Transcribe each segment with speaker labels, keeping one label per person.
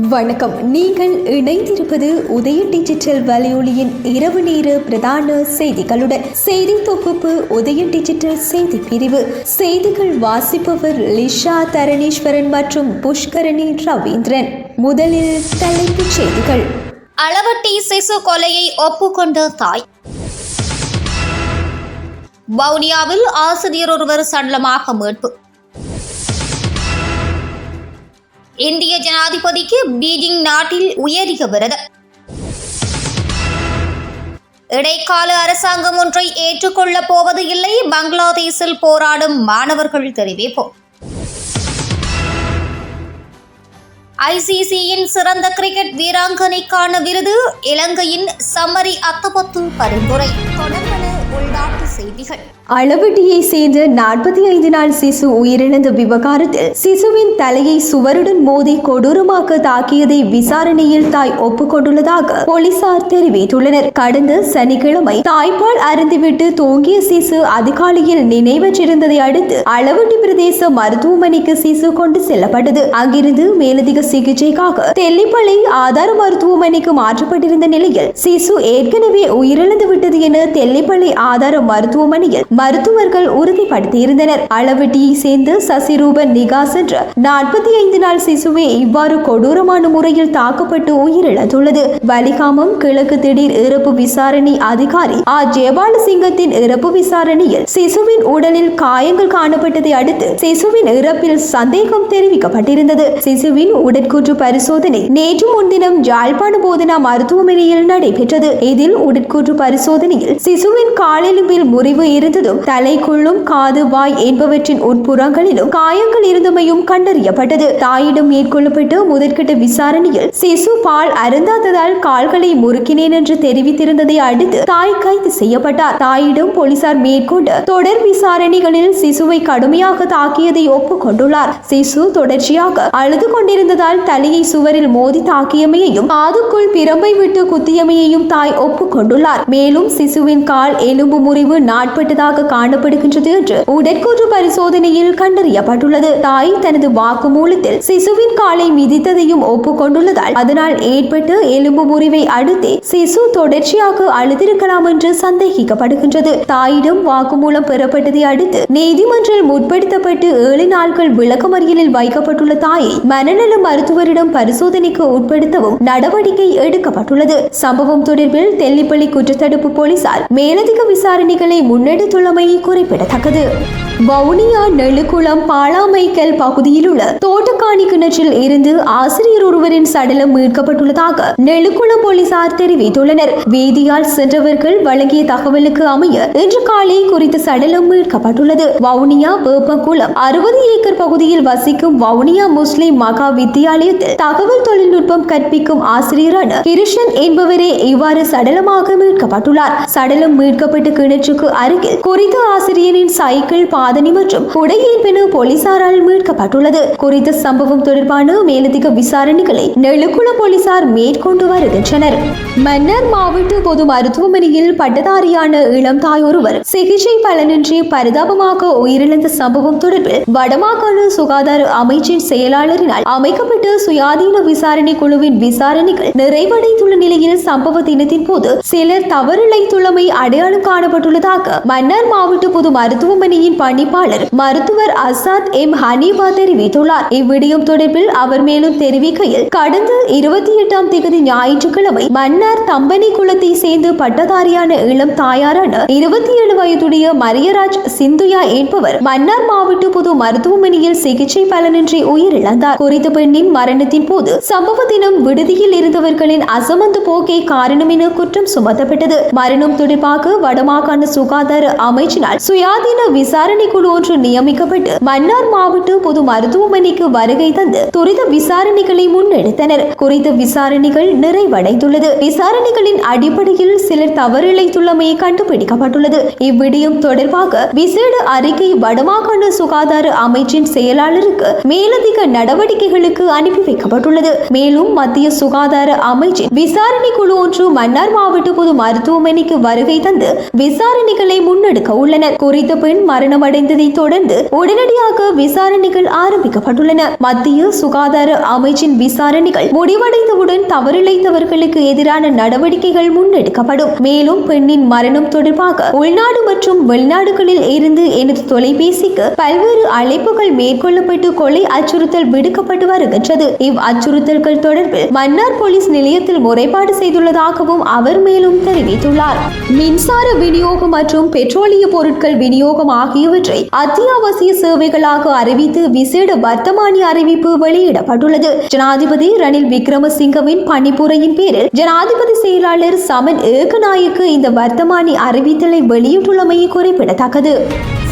Speaker 1: வணக்கம். நீங்கள் இணைந்திருப்பது உதய டிஜிட்டல் வலையொலியின் இரவு நேர பிரதான செய்திகளுடன். செய்தி தொகுப்பு உதய டிஜிட்டல் செய்தி பிரிவு. செய்திகள் வாசிப்பவர் லிஷா தரணீஸ்வரன் மற்றும் புஷ்கரணி ரவீந்திரன். முதலில் தலைப்புச் செய்திகள்.
Speaker 2: அளவட்டி சிசு கொலையை ஒப்புக்கொண்ட தாய். வவுனியாவில் ஆசிரியர் ஒருவர் சடலமாக மீட்பு. இந்திய ஜனாதிபதிக்கு பீஜிங் நாட்டில் உயரிய விருது. இடைக்கால அரசாங்கம் ஒன்றை ஏற்றுக்கொள்ளப் போவது இல்லை, பங்களாதேஷில் போராடும் மாணவர்கள் தெரிவிப்பு. ஐசிசியின் சிறந்த கிரிக்கெட் வீராங்கனைக்கான விருது இலங்கையின் சம்மரி அத்தபத்து பரிந்துரை. தொடர்பான உள்நாட்டு செய்திகள்.
Speaker 1: அளவட்டியை சேர்ந்த 45 நாள் சிசு உயிரிழந்த விவகாரத்தில் சிசுவின் தலையை சுவருடன் மோதி கொடூரமாக தாக்கியதை விசாரணையில் தாய் ஒப்புக்கொண்டுள்ளதாக போலீசார் தெரிவித்துள்ளனர். கடந்த சனிக்கிழமை தாய்ப்பால் அருந்திவிட்டு தூங்கிய சிசு அதிகாலையில் நினைவற்றிருந்ததை அடுத்து அளவட்டி பிரதேச மருத்துவமனைக்கு சிசு கொண்டு செல்லப்பட்டது. அங்கிருந்து மேலதிக சிகிச்சைக்காக தெல்லிப்பளை ஆதார மருத்துவமனைக்கு மாற்றப்பட்டிருந்த நிலையில் சிசு ஏற்கனவே உயிரிழந்து விட்டது என தெல்லிப்பளை ஆதார மருத்துவமனையில் மருத்துவர்கள் உறுதிப்படுத்தியிருந்தனர். அளவட்டியை சேர்ந்த சசிரூபன் நிகாஸ் என்ற 45 நாள் சிசுவே இவ்வாறு கொடூரமான முறையில் தாக்கப்பட்டு உயிரிழந்துள்ளது. வலிகாமம் கிழக்கு திடீர் இறப்பு விசாரணை அதிகாரி ஜெயபாலசிங்கத்தின் இறப்பு விசாரணையில் சிசுவின் உடலில் காயங்கள் காணப்பட்டதை அடுத்து சிசுவின் இறப்பில் சந்தேகம் தெரிவிக்கப்பட்டிருந்தது. சிசுவின் உடற்கூற்று பரிசோதனை நேற்று முன்தினம் யாழ்ப்பாண போதனா மருத்துவமனையில் நடைபெற்றது. இதில் உடற்கூற்று பரிசோதனையில் சிசுவின் காலெலும்பில் முறிவு இருந்ததும் தலைக்குள்ளும் காது வாய் என்பவற்றின் உட்புறங்களிலும் காயங்கள் இருந்தமையும் கண்டறியப்பட்டது. தாயிடம் மேற்கொள்ளப்பட்ட முதற்கட்ட விசாரணையில் சிசு பால் அருந்தாததால் கால்களை முறுக்கினேன் என்று தெரிவித்திருந்ததை அடுத்து தாய் கைது செய்யப்பட்டார். தாயிடம் போலீசார் மேற்கொண்ட தொடர் விசாரணைகளில் சிசுவை கடுமையாக தாக்கியதை ஒப்புக்கொண்டுள்ளார். சிசு தொடர்ச்சியாக அழுது கொண்டிருந்ததால் தலையை சுவரில் மோதி தாக்கியமையையும் காதுக்குள் பிரம்பை விட்டு குத்தியமையையும் தாய் ஒப்புக்கொண்டுள்ளார். மேலும் சிசுவின் கால் எலும்பு முறிவு நாட்பட்டதாக காணப்படுகின்றது என்று உடற்கூற்று பரிசோதனையில் கண்டறியப்பட்டுள்ளது. தாய் தனது வாக்குமூலத்தில் சிசுவின் காலை மிதித்ததையும் ஒப்புக்கொண்டுள்ளதால் அதனால் ஏற்பட்ட எலும்பு முறிவை அடுத்தே சிசு தொடர்ச்சியாக அழுதிருக்கலாம் என்று சந்தேகிக்கப்படுகின்றது. தாயிடம் வாக்குமூலம் பெறப்பட்டதை அடுத்து நீதிமன்றில் முற்படுத்தப்பட்டு 7 நாட்கள் விளக்கமறியலில் வைக்கப்பட்டுள்ள தாயை மனநல மருத்துவரிடம் பரிசோதனைக்கு உட்படுத்தவும் நடவடிக்கை எடுக்கப்பட்டுள்ளது. சம்பவம் தொடர்பில் தெல்லிப்பள்ளி குற்றத்தடுப்பு போலீசார் மேலதிக விசாரணைகளை முன்னெடுத்துள்ளமை குறிப்பிடத்தக்கது. வவுனியா நெழுக்குளம் பாலாமைக்கல் பகுதியில் உள்ள தோட்டக்காணி கிணற்றில் இருந்து ஆசிரியர் ஒருவரின் சடலம் மீட்கப்பட்டுள்ளதாக நெழுக்குளம் போலீசார் தெரிவித்துள்ளனர். வீதியால் சென்றவர்கள் வழங்கிய தகவலுக்கு அமைய இன்று காலை குறித்த சடலம் மீட்கப்பட்டுள்ளது. வவுனியா வேப்பங்குளம் 60 ஏக்கர் பகுதியில் வசிக்கும் வவுனியா முஸ்லிம் மகா வித்தியாலயத்தில் தகவல் தொழில்நுட்பம் கற்பிக்கும் ஆசிரியரான கிருஷ்ணன் என்பவரே இவ்வாறு சடலமாக மீட்கப்பட்டுள்ளார். சடலம் மீட்கப்பட்ட கிணற்றுக்கு அருகில் குறித்த ஆசிரியரின் சைக்கிள் பாதணி மற்றும் உடை என்பன போலீசாரால் மீட்கப்பட்டுள்ளது. குறித்த சம்பவம் தொடர்பான மேலதிக விசாரணைகளை நெழுக்குளம் போலீசார் மேற்கொண்டு வருகின்றனர். மன்னார் மாவட்ட பொது மருத்துவமனையில் பட்டதாரியான இளம் தாய் ஒருவர் சிகிச்சை பலனின்றி பரிதாபமாக உயிரிழந்த சம்பவம் தொடர்பில் வடமாகாண சுகாதார அமைச்சின் செயலாளரினால் அமைக்கப்பட்ட சுயாதீன விசாரணை குழுவின் விசாரணைகள் நிறைவடைந்துள்ள நிலையில் சம்பவ தினத்தின் போது சிலர் தவறிழைத்துள்ளமை அடையாளம் காணப்பட்டுள்ளதாக மன்னார் மாவட்ட பொது மருத்துவமனையின் பணிப்பாளர் மருத்துவர் அசாத் எம் ஹனீபா தெரிவித்துள்ளார். இவ்விடயம் தொடர்பில் அவர் மேலும் தெரிவிக்கையில் கடந்த 28ஆம் தேதி ஞாயிற்றுக்கிழமை மன்னார் தம்பனி குளத்தை சேர்ந்து பட்டதாரியான இளம் தாயாரான 27 வயதுடைய மரியராஜ் சிந்துயா என்பவர் மன்னார் மாவட்ட பொது மருத்துவமனையில் சிகிச்சை பலனின்றி உயிரிழந்தார். குறித்த பெண்ணின் மரணத்தின் போது சம்பவ தினம் விடுதியில் இருந்தவர்களின் அசமந்த போக்கே காரணம் என குற்றம் சுமத்தப்பட்டது. மரணம் தொடர்பாக வடமாகாண சுகாதார அமைச்சினால் சுயாதீன விசாரணை குழு ஒன்று நியமிக்கப்பட்டு மன்னார் மாவட்ட பொது மருத்துவமனைக்கு வருகை தந்து துரித விசாரணைகளை முன்னெடுத்தனர். குறித்த விசாரணைகள் நிறைவடைந்துள்ளது. விசாரணைகளின் அடிப்படையில் சிலர் தவறிழைத்துள்ளமை கண்டுபிடிக்கப்பட்டுள்ளது. இவ்விடயம் தொடர்பாக விசேட அறிக்கை வடமாகாண சுகாதார அமைச்சின் செயலாளருக்கு மேலதிக நடவடிக்கைகளுக்கு அனுப்பி வைக்கப்பட்டுள்ளது. மேலும் மத்திய சுகாதார அமைச்சின் விசாரணை குழு ஒன்று மன்னார் மாவட்ட பொது மருத்துவமனைக்கு வருகை தந்து விசாரணை விசாரணைகளை முன்னெடுக்க உள்ளனர். குறித்த பெண் மரணமடைந்ததை தொடர்ந்து உடனடியாக விசாரணைகள் ஆரம்பிக்கப்பட்டுள்ளன. மத்திய சுகாதார அமைச்சின் விசாரணைகள் முடிவடைந்தவுடன் தவறிழைத்தவர்களுக்கு எதிரான நடவடிக்கைகள் முன்னெடுக்கப்படும். மேலும் பெண்ணின் மரணம் தொடர்பாக உள்நாடு மற்றும் வெளிநாடுகளில் இருந்து எனது தொலைபேசிக்கு பல்வேறு அழைப்புகள் மேற்கொள்ளப்பட்டு கொலை அச்சுறுத்தல் விடுக்கப்பட்டு வருகின்றது. இவ் அச்சுறுத்தல்கள் தொடர்பில் மன்னார் போலீஸ் நிலையத்தில் முறைப்பாடு செய்துள்ளதாகவும் அவர் மேலும் தெரிவித்துள்ளார். மின்சார விநியோகம் மற்றும் பெட்ரோலிய பொருட்கள் விநியோகம் ஆகியவற்றை அத்தியாவசிய சேவைகளாக அறிவித்து விசேட வர்த்தமானி அறிவிப்பு வெளியிடப்பட்டுள்ளது. ஜனாதிபதி ரணில் விக்ரமசிங்கவின் பணிப்புரையின் பேரில் ஜனாதிபதி செயலாளர் சமன் ஏகநாயக்கு இந்த வர்த்தமானி அறிவித்தலை வெளியிட்டுள்ளமை குறிப்பிடத்தக்கது.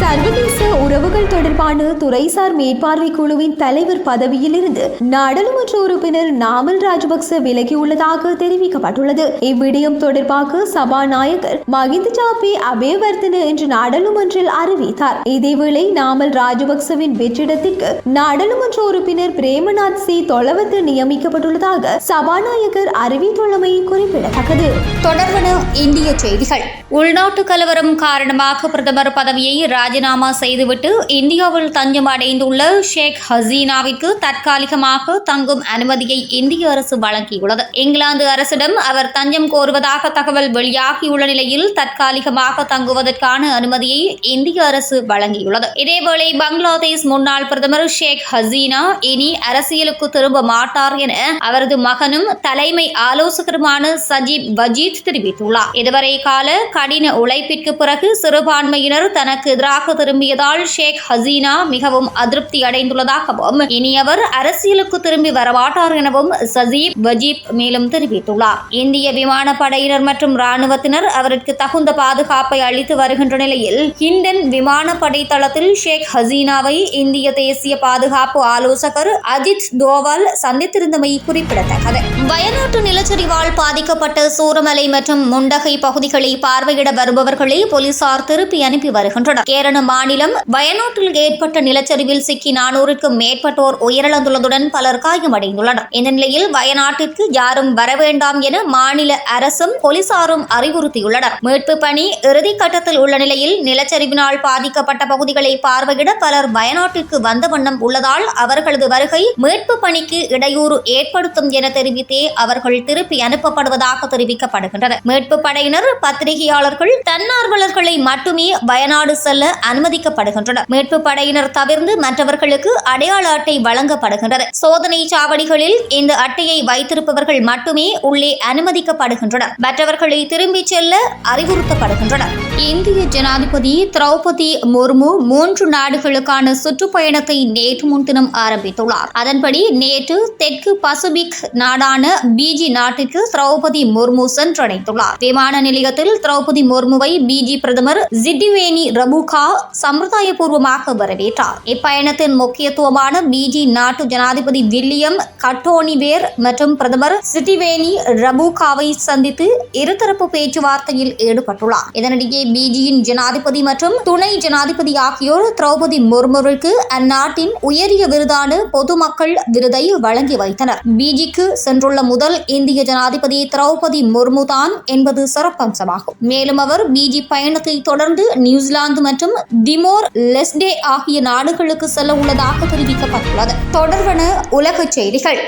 Speaker 1: சர்வதேச உறவுகள் தொடர்பான துறைசார் மேற்பார்வை குழுவின் தலைவர் பதவியிலிருந்து நாடாளுமன்ற உறுப்பினர் நாமல் ராஜபக்ச விலகியுள்ளதாக தெரிவிக்கப்பட்டுள்ளது. இவ்விடயம் தொடர்பாக சபாநாயகர் மகிந்த ஜாபே அபேவர்தன இன்று நாடாளுமன்றில் அறிவித்தார். இதேவேளை நாமல் ராஜபக்சவின் வெற்றிடத்திற்கு நாடாளுமன்ற உறுப்பினர் பிரேமநாத் சி தொலவத்து நியமிக்கப்பட்டுள்ளதாக சபாநாயகர் அறிவித்துள்ளமை குறிப்பிடத்தக்கது.
Speaker 2: தொடர்பான இந்திய செய்திகள். உள்நாட்டு கலவரம் காரணமாக பிரதமர் பதவியை ராஜினாமா செய்துவிட்டு இந்தியாவில் தஞ்சம் அடைந்துள்ள ஷேக் ஹசீனாவிற்கு தற்காலிகமாக தங்கும் அனுமதியை இந்திய அரசு வழங்கியுள்ளது. இங்கிலாந்து அரசிடம் அவர் தஞ்சம் கோருவதாக தகவல் வெளியாகியுள்ள நிலையில் தற்காலிகமாக தங்குவதற்கான அனுமதியை இந்திய அரசு வழங்கியுள்ளது. இதேவேளை பங்களாதேஷ் முன்னாள் பிரதமர் ஷேக் ஹசீனா இனி அரசியலுக்கு திரும்ப மாட்டார் என அவரது மகனும் தலைமை ஆலோசகருமான சஜீப் வஜீத் தெரிவித்துள்ளார். இதுவரை கால கடின உழைப்பிற்கு பிறகு சிறுபான்மையினர் தனக்கு எதிராக திரும்பியதால் ஷேக் ஹசீனா மிகவும் அதிருப்தி அடைந்துள்ளதாகவும் இனி அவர் அரசியலுக்கு திரும்பி வரமாட்டார் எனவும் சஜீப் வஜீப் மேலும் தெரிவித்துள்ளார். இந்திய விமானப்படையினர் மற்றும் ராணுவத்தினர் அவருக்கு தகுந்த பாதுகாப்பை அளித்து வருகின்ற நிலையில் ஹிண்டன் விமானப்படை தளத்தில் ஷேக் ஹசீனாவை இந்திய தேசிய பாதுகாப்பு ஆலோசகர் அஜித் தோவால் சந்தித்திருந்தமை குறிப்பிடத்தக்கது. வயநாட்டு நிலச்சரிவால் பாதிக்கப்பட்ட சூரமலை மற்றும் முண்டகை பகுதிகளை பார்வையிட வருபவர்களை போலீசார் திருப்பி அனுப்பி வருகின்றனர். கேரள மாநிலம் வயநாட்டில் ஏற்பட்ட நிலச்சரிவில் சிக்கி 400க்கும் மேற்பட்டோர் உயிரிழந்துள்ளதுடன் பலர் காயமடைந்துள்ளனர். இந்த நிலையில் வயநாட்டிற்கு யாரும் வர வேண்டாம் என மாநில அரசும் போலீசாரும் அறிவுறுத்தியுள்ளனர். மீட்பு பணி இறுதிக்கட்டத்தில் உள்ள நிலையில் நிலச்சரிவினால் பாதிக்கப்பட்ட பகுதிகளை பார்வையிட பலர் வயநாட்டிற்கு வந்த வண்ணம் உள்ளதால் அவர்களது வருகை மீட்பு பணிக்கு இடையூறு ஏற்படுத்தும் என தெரிவித்தே அவர்கள் திருப்பி அனுப்பப்படுவதாக தெரிவிக்கப்படுகின்றனர். மீட்பு படையினர் பத்திரிகையாளர்கள் தன்னார்வலர்களை மட்டுமே வயநாடு செல்ல அனுமதிக்கப்படுகின்றனர். மீட்பு படையினர் தவிர்த்து மற்றவர்களுக்கு அடையாள அட்டை வழங்கப்படுகின்றது. சோதனை சாவடிகளில் இந்த அட்டையை வைத்திருப்பவர்கள் மட்டுமே உள்ளே அனுமதிக்கப்படுகின்றனர். மற்றவர்களை திரும்பிச் செல்ல அறிவுறுத்தப்படுகின்றனர். இந்திய ஜனாதிபதி திரௌபதி முர்மு 3 நாடுகளுக்கான சுற்றுப்பயணத்தை நேற்று முன்தினம் ஆரம்பித்துள்ளார். அதன்படி நேற்று தெற்கு பசிபிக் நாடான பிஜி நாட்டிற்கு திரௌபதி முர்மு சென்றடைந்துள்ளார். விமான நிலையத்தில் திரௌபதி முர்முவை பிஜி பிரதமர் ஜிட்டிவேனி ரபுகா சம்பிரதாயபூர்வமாக வரவேற்றார். இப்பயணத்தின் முக்கியத்துவமான பிஜி நாட்டு ஜனாதிபதி வில்லியம் கட்டோனிவேர் மற்றும் பிரதமர் சிட்டிவேனி ரபுகாவை சந்தித்து இருதரப்பு பேச்சுவார்த்தையில் ஈடுபட்டுள்ளார். இதனிடையே பிஜியின் ஜனாதிபதி மற்றும் துணை ஜனாதிபதி ஆகியோர் திரௌபதி முர்முவிற்கு அந்நாட்டின் உயரிய விருதான பொதுமக்கள் விருதை வழங்கி வைத்தனர். பிஜிக்கு சென்றுள்ள முதல் இந்திய ஜனாதிபதி திரௌபதி முர்மு தான் என்பது சிறப்பம்சமாகும். மேலும் அவர் பிஜி பயணத்தை தொடர்ந்து நியூசிலாந்து மற்றும் திமோர் லெஸ்டே ஆகிய நாடுகளுக்கு செல்ல உள்ளதாக தெரிவிக்கப்பட்டுள்ளது. தொடர்பான உலகச் செய்திகள்.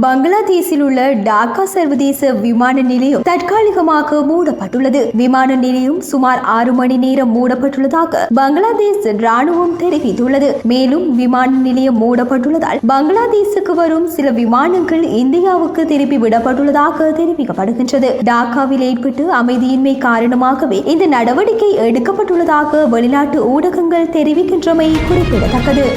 Speaker 1: பங்களாதேஷில் உள்ள டாக்கா சர்வதேச விமான நிலையம் தற்காலிகமாக மூடப்பட்டுள்ளது. விமான நிலையம் சுமார் 6 மணி நேரம் மூடப்பட்டுள்ளதாக பங்களாதேஷ் ராணுவம் தெரிவித்துள்ளது. மேலும் விமான நிலையம் மூடப்பட்டுள்ளதால் பங்களாதேஷுக்கு வரும் சில விமானங்கள் இந்தியாவுக்கு திருப்பி விடப்பட்டுள்ளதாக தெரிவிக்கப்படுகின்றது. டாக்காவில் ஏற்பட்டு அமைதியின்மை காரணமாகவே இந்த நடவடிக்கை எடுக்கப்பட்டுள்ளதாக வெளிநாட்டு ஊடகங்கள் தெரிவிக்கின்றமை குறிப்பிடத்தக்கது.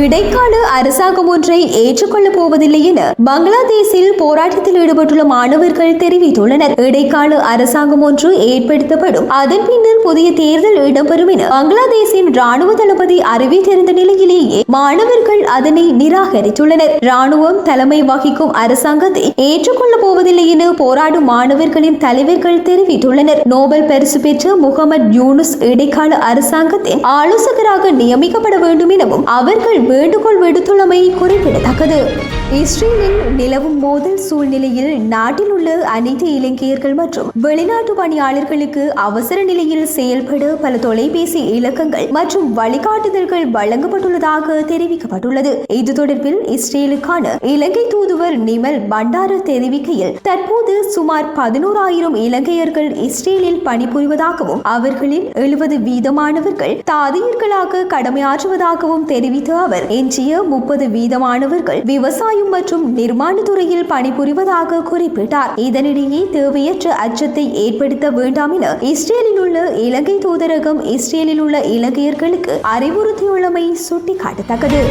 Speaker 1: இடைக்கால அரசாங்கம் ஒன்றை ஏற்றுக்கொள்ளப் போவதில்லை என பங்களாதேஷில் போராட்டத்தில் ஈடுபட்டுள்ள மாணவர்கள் தெரிவித்துள்ளனர். இடைக்கால அரசாங்கம் ஒன்று ஏற்படுத்தப்படும், அதன் பின்னர் புதிய தேர்தல் இடம்பெறும் என பங்களாதேஷின் ராணுவ தளபதி அறிவித்திருந்த நிலையிலேயே மாணவர்கள் அதனை நிராகரித்துள்ளனர். ராணுவம் தலைமை வகிக்கும் அரசாங்கத்தை ஏற்றுக்கொள்ளப் போவதில்லை என போராடும் மாணவர்களின் தலைவர்கள் தெரிவித்துள்ளனர். நோபல் பரிசு பெற்ற முகமது யூனுஸ் இடைக்கால அரசாங்கத்தின் ஆலோசகராக நியமிக்கப்பட வேண்டும் எனவும் அவர்கள் வேண்டுகோள் விடுத்துள்ளமை குறிப்பிடத்தக்கது. இஸ்ரேலின் இலங்கையில் நிலவும் மோதல் சூழ்நிலையில் நாட்டில் உள்ள அனைத்து இலங்கையர்கள் மற்றும் வெளிநாட்டு பணியாளர்களுக்கு அவசர நிலையில் செயல்பட பல தொலைபேசி இலக்கங்கள் மற்றும் வழிகாட்டுதல்கள் வழங்கப்பட்டுள்ளதாக தெரிவிக்கப்பட்டுள்ளது. இது தொடர்பில் இஸ்ரேலுக்கான இலங்கை தூதுவர் நிமல் பண்டார தெரிவிக்கையில், தற்போது சுமார் 11,000 இலங்கையர்கள் இஸ்ரேலில் பணிபுரிவதாகவும் அவர்களில் 70% தாதியர்களாக கடமையாற்றுவதாகவும் தெரிவித்த அவர், எஞ்சிய 30% விவசாயம் மற்றும் நிர்மாண துறையில் பணிபுரிவதாக குறிப்பிட்டார். இதனிடையே தேவையற்ற அச்சத்தை ஏற்படுத்த வேண்டாம் என இஸ்ரேலில் உள்ள இலங்கை தூதரகம் இஸ்ரேலில் உள்ள இலங்கையர்களுக்கு அறிவுறுத்தியுள்ளமை சுட்டிக்காட்டத்தக்கது.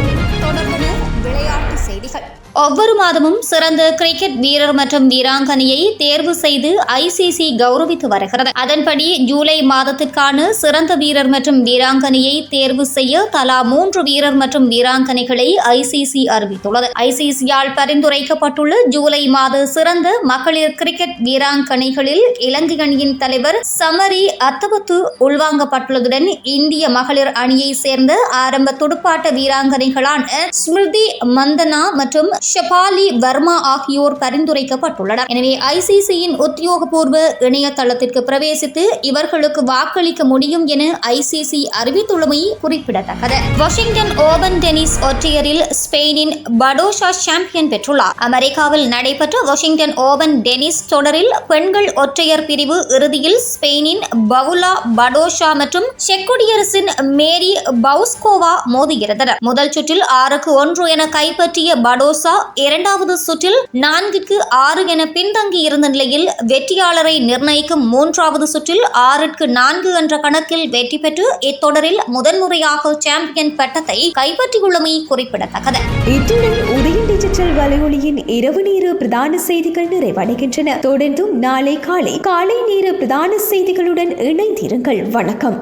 Speaker 2: தொடர்பான விளையாட்டு செய்திகள். ஒவ்வொரு மாதமும் சிறந்த கிரிக்கெட் வீரர் மற்றும் வீராங்கனையை தேர்வு செய்து ஐசிசி கௌரவித்து வருகிறது. அதன்படி ஜூலை மாதத்திற்கான சிறந்த வீரர் மற்றும் வீராங்கனையை தேர்வு செய்ய தலா 3 வீரர் மற்றும் வீராங்கனைகளை ஐசிசி அறிவித்துள்ளது. ஐசிசியால் பரிந்துரைக்கப்பட்டுள்ள ஜூலை மாத சிறந்த மகளிர் கிரிக்கெட் வீராங்கனைகளில் இலங்கை அணியின் தலைவர் சமரி அத்தவத்து உள்வாங்கப்பட்டுள்ளதுடன் இந்திய மகளிர் அணியை சேர்ந்த ஆரம்ப துடுப்பாட்ட வீராங்கனைகளான ஸ்மிருதி மந்தனா மற்றும் ஷபாலி வர்மா ஆகியோர் பரிந்துரைக்கப்பட்டுள்ளனர். எனவே ஐசிசியின் உத்தியோகபூர்வ இணையதளத்திற்கு பிரவேசித்து இவர்களுக்கு வாக்களிக்க முடியும் என ஐசிசி அறிவித்துள்ளமை குறிப்பிடத்தக்கது. வாஷிங்டன் ஓபன் டென்னிஸ் ஒற்றையரில் ஸ்பெயினின் படோஷா சாம்பியன் பெற்றுள்ளார். அமெரிக்காவில் நடைபெற்ற வாஷிங்டன் ஓபன் டென்னிஸ் தொடரில் பெண்கள் ஒற்றையர் பிரிவு இறுதியில் ஸ்பெயினின் பவுலா படோஷா மற்றும் செக் குடியரசின் மேரி பவுஸ்கோவா மோதுகிறனர். முதல் சுற்றில் 6-1 என கைப்பற்றிய படோசா இரண்டாவது சுற்றில் 4-6 என பின்தங்கி இருந்த நிலையில் வெற்றியாளரை நிர்ணயிக்கும் 3வது சுற்றில் 6-4 என்ற கணக்கில் வெற்றி பெற்று இத்தொடரில் முதன்முறையாக சாம்பியன் பட்டத்தை கைப்பற்றியுள்ளமை குறிப்பிடத்தக்கது.
Speaker 1: இத்துடன் உதயம் டிஜிட்டல் வலையொலியின் இரவு நேர பிரதான செய்திகள் நிறைவடைகின்றன. தொடர்ந்தும் நாளை காலை நேர பிரதான செய்திகளுடன் இணைந்திருங்கள். வணக்கம்.